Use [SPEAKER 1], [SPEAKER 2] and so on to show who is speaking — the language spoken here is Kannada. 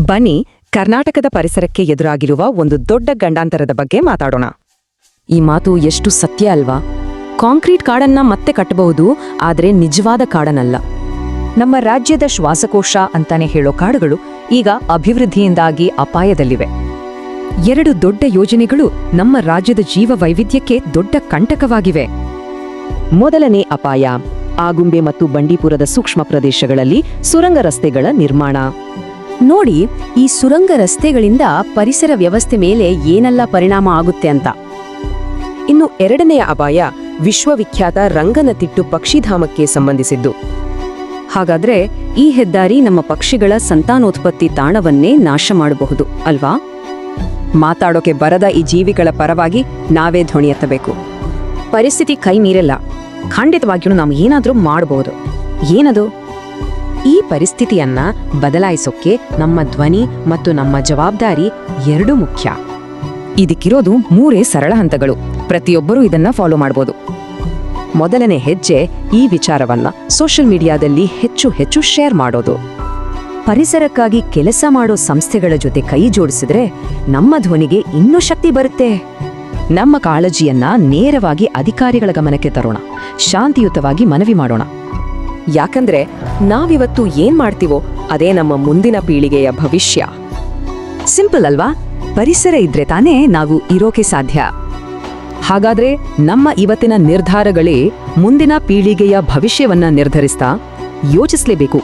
[SPEAKER 1] ಬನ್ನಿ ಕರ್ನಾಟಕದ ಪರಿಸರಕ್ಕೆ ಎದುರಾಗಿರುವ ಒಂದು ದೊಡ್ಡ ಗಂಡಾಂತರದ ಬಗ್ಗೆ ಮಾತಾಡೋಣ.
[SPEAKER 2] ಈ ಮಾತು ಎಷ್ಟು ಸತ್ಯ ಅಲ್ವಾ? ಕಾಂಕ್ರೀಟ್ ಕಾಡನ್ನ ಮತ್ತೆ ಕಟ್ಟಬಹುದು, ಆದರೆ ನಿಜವಾದ ಕಾಡನ್ನಲ್ಲ.
[SPEAKER 3] ನಮ್ಮ ರಾಜ್ಯದ ಶ್ವಾಸಕೋಶ ಅಂತಾನೆ ಹೇಳೋ ಕಾಡುಗಳು ಈಗ ಅಭಿವೃದ್ಧಿಯಿಂದಾಗಿ ಅಪಾಯದಲ್ಲಿವೆ.
[SPEAKER 2] 2 ದೊಡ್ಡ ಯೋಜನೆಗಳು ನಮ್ಮ ರಾಜ್ಯದ ಜೀವ ವೈವಿಧ್ಯಕ್ಕೆ ದೊಡ್ಡ ಕಂಟಕವಾಗಿವೆ.
[SPEAKER 1] ಮೊದಲನೇ ಅಪಾಯ, ಆಗುಂಬೆ ಮತ್ತು ಬಂಡೀಪುರದ ಸೂಕ್ಷ್ಮ ಪ್ರದೇಶಗಳಲ್ಲಿ ಸುರಂಗ ರಸ್ತೆಗಳ ನಿರ್ಮಾಣ.
[SPEAKER 3] ನೋಡಿ, ಈ ಸುರಂಗ ರಸ್ತೆಗಳಿಂದ ಪರಿಸರ ವ್ಯವಸ್ಥೆ ಮೇಲೆ ಏನೆಲ್ಲ ಪರಿಣಾಮ ಆಗುತ್ತೆ ಅಂತ.
[SPEAKER 1] ಇನ್ನು ಎರಡನೆಯ ಅಪಾಯ, ವಿಶ್ವವಿಖ್ಯಾತ ರಂಗನತಿಟ್ಟು ಪಕ್ಷಿಧಾಮಕ್ಕೆ ಸಂಬಂಧಿಸಿದ್ದು.
[SPEAKER 3] ಹಾಗಾದ್ರೆ ಈ ಹೆದ್ದಾರಿ ನಮ್ಮ ಪಕ್ಷಿಗಳ ಸಂತಾನೋತ್ಪತ್ತಿ ತಾಣವನ್ನೇ ನಾಶ ಮಾಡಬಹುದು ಅಲ್ವಾ?
[SPEAKER 2] ಮಾತಾಡೋಕೆ ಬರದ ಈ ಜೀವಿಗಳ ಪರವಾಗಿ ನಾವೇ ಧ್ವನಿ ಎತ್ತಬೇಕು.
[SPEAKER 3] ಪರಿಸ್ಥಿತಿ ಕೈ ಮೀರಲ್ಲ, ಖಂಡಿತವಾಗಿಯೂ ನಾವು ಏನಾದ್ರೂ ಮಾಡಬಹುದು. ಏನದು?
[SPEAKER 2] ಈ ಪರಿಸ್ಥಿತಿಯನ್ನ ಬದಲಾಯಿಸೋಕೆ ನಮ್ಮ ಧ್ವನಿ ಮತ್ತು ನಮ್ಮ ಜವಾಬ್ದಾರಿ ಎರಡೂ ಮುಖ್ಯ.
[SPEAKER 3] ಇದಕ್ಕಿರೋದು 3 ಸರಳ ಹಂತಗಳು. ಪ್ರತಿಯೊಬ್ಬರೂ ಇದನ್ನ ಫಾಲೋ ಮಾಡಬಹುದು.
[SPEAKER 2] ಮೊದಲನೇ ಹೆಜ್ಜೆ, ಈ ವಿಚಾರವನ್ನ ಸೋಷಿಯಲ್ ಮೀಡಿಯಾದಲ್ಲಿ ಹೆಚ್ಚು ಶೇರ್ ಮಾಡೋದು.
[SPEAKER 3] ಪರಿಸರಕ್ಕಾಗಿ ಕೆಲಸ ಮಾಡೋ ಸಂಸ್ಥೆಗಳ ಜೊತೆ ಕೈ ಜೋಡಿಸಿದ್ರೆ ನಮ್ಮ ಧ್ವನಿಗೆ ಇನ್ನೂ ಶಕ್ತಿ ಬರುತ್ತೆ.
[SPEAKER 2] ನಮ್ಮ ಕಾಳಜಿಯನ್ನ ನೇರವಾಗಿ ಅಧಿಕಾರಿಗಳ ಗಮನಕ್ಕೆ ತರೋಣ, ಶಾಂತಿಯುತವಾಗಿ ಮನವಿ ಮಾಡೋಣ.
[SPEAKER 1] ಯಾಕಂದ್ರೆ ನಾವಿವತ್ತು ಏನ್ ಮಾಡ್ತೀವೋ ಅದೇ ನಮ್ಮ ಮುಂದಿನ ಪೀಳಿಗೆಯ ಭವಿಷ್ಯ.
[SPEAKER 3] ಸಿಂಪಲ್ ಅಲ್ವಾ? ಪರಿಸರ ಇದ್ರೆ ತಾನೇ ನಾವು ಇರೋಕೆ ಸಾಧ್ಯ.
[SPEAKER 2] ಹಾಗಾದ್ರೆ ನಮ್ಮ ಇವತ್ತಿನ ನಿರ್ಧಾರಗಳೇ ಮುಂದಿನ ಪೀಳಿಗೆಯ ಭವಿಷ್ಯವನ್ನ ನಿರ್ಧರಿಸ್ತಾ ಯೋಚಿಸಲೇಬೇಕು.